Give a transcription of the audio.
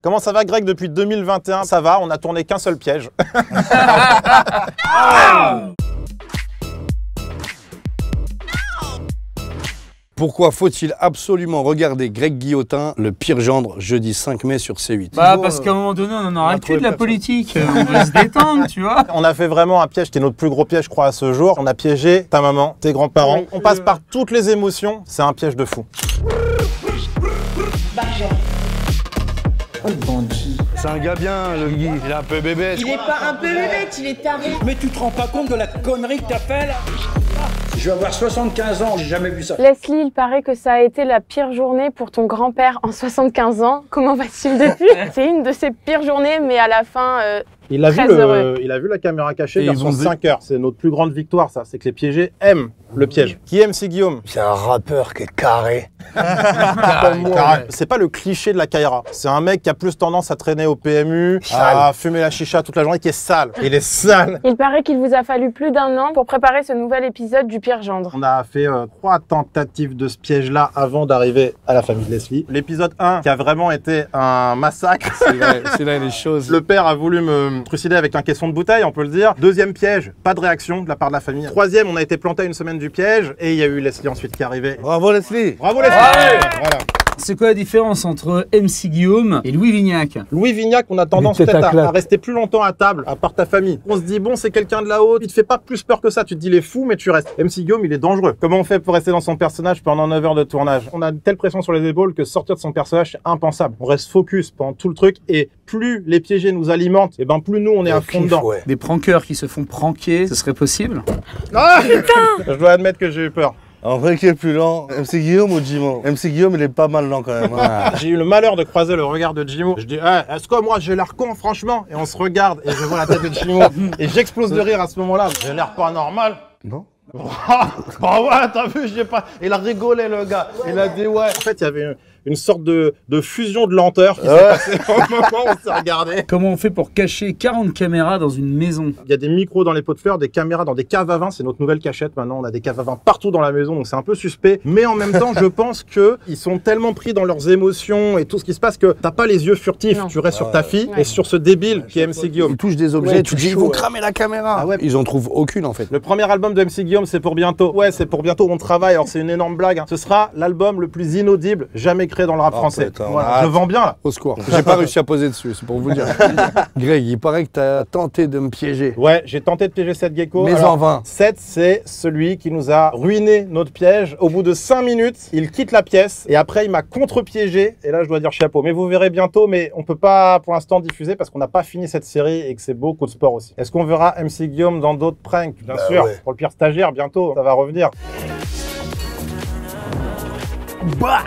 Comment ça va Greg depuis 2021? Ça va, on a tourné qu'un seul piège. Pourquoi faut-il absolument regarder Greg Guillotin, le pire gendre, jeudi 5 mai sur C8? Bah parce qu'à un moment donné, on en aura plus de la politique. On va se détendre, tu vois. On a fait vraiment un piège, c'était notre plus gros piège, je crois, à ce jour. On a piégé ta maman, tes grands-parents. Oui, on passe par toutes les émotions, c'est un piège de fou. Oh le bandit. C'est un gars bien, le Guy. Il est un peu bébête. Il est pas un peu bébête, il est taré. Mais tu te rends pas compte de la connerie que t'as fait là? Je vais avoir 75 ans, j'ai jamais vu ça. Leslie, il paraît que ça a été la pire journée pour ton grand-père en 75 ans. Comment va-t-il depuis? C'est une de ses pires journées, mais à la fin, il a vu la caméra cachée, et ils ont 5 heures. C'est notre plus grande victoire, ça. C'est que les piégés aiment le piège. Qui aime MC Guillaume? C'est un rappeur qui est carré. C'est pas le cliché de la Kaira. C'est un mec qui a plus tendance à traîner au PMU, à fumer la chicha toute la journée, qui est sale. Il est sale. Il paraît qu'il vous a fallu plus d'1 an pour préparer ce nouvel épisode du pire gendre. On a fait 3 tentatives de ce piège-là avant d'arriver à la famille de Leslie. L'épisode 1, qui a vraiment été un massacre. C'est là les choses. Le père a voulu me trucider avec un caisson de bouteille, on peut le dire. Deuxième piège, pas de réaction de la part de la famille. Troisième, on a été planté à une semaine du piège et il y a eu Leslie ensuite qui est arrivé. Bravo Leslie. Bravo Leslie. Voilà. C'est quoi la différence entre MC Guillaume et Louis Vignac? Louis Vignac, on a tendance peut-être à rester plus longtemps à table, à part ta famille. On se dit, bon, c'est quelqu'un de là-haut, il te fait pas plus peur que ça. Tu te dis, il est fou, mais tu restes. MC Guillaume, il est dangereux. Comment on fait pour rester dans son personnage pendant 9 heures de tournage? On a une telle pression sur les épaules que sortir de son personnage, c'est impensable. On reste focus pendant tout le truc et plus les piégés nous alimentent, et ben plus nous, on est à fond dedans. Ouais. Des prankeurs qui se font pranker, ce serait possible? Ah, putain! Je dois admettre que j'ai eu peur. En vrai, qui est le plus lent, MC Guillaume ou Jimo? MC Guillaume, il est pas mal lent quand même. Hein. J'ai eu le malheur de croiser le regard de Jimo. Je dis, est-ce que moi j'ai l'air con, franchement? Et on se regarde et je vois la tête de Jimo et j'explose de rire à ce moment-là. J'ai l'air pas normal. Non. Oh ouais, t'as vu, j'ai pas. Il a rigolé, le gars. Il a dit ouais. En fait, il y avait une sorte de fusion de lenteur qui s'est passée au moment où on s'est regardé. Comment on fait pour cacher 40 caméras dans une maison? Il y a des micros dans les pots de fleurs, des caméras dans des caves à vin. C'est notre nouvelle cachette maintenant. On a des caves à vin partout dans la maison, donc c'est un peu suspect. Mais en même temps, je pense que ils sont tellement pris dans leurs émotions et tout ce qui se passe que t'as pas les yeux furtifs. Non. Tu restes sur ta fille et sur ce débile qui est MC Guillaume. Ils touchent des objets, tu dis, ils vont cramer la caméra. Ah ouais. Ils en trouvent aucune en fait. Le premier album de MC Guillaume, c'est pour bientôt. Ouais, c'est pour bientôt. On travaille. Alors c'est une énorme blague. Hein. Ce sera l'album le plus inaudible jamais créé dans le rap français. Voilà, je le vends bien là. Au secours. J'ai pas réussi à poser dessus, c'est pour vous dire. Greg, il paraît que t'as tenté de me piéger. Ouais, j'ai tenté de piéger Seth Gecko. Mais en vain. Seth, c'est celui qui nous a ruiné notre piège. Au bout de 5 minutes, il quitte la pièce et après il m'a contre-piégé. Et là, je dois dire chapeau. Mais vous verrez bientôt, mais on peut pas pour l'instant diffuser parce qu'on n'a pas fini cette série et que c'est beaucoup de sport aussi. Est-ce qu'on verra MC Guillaume dans d'autres pranks? Bien sûr. Ouais. Pour le pire stagiaire, bientôt, ça va revenir. Bah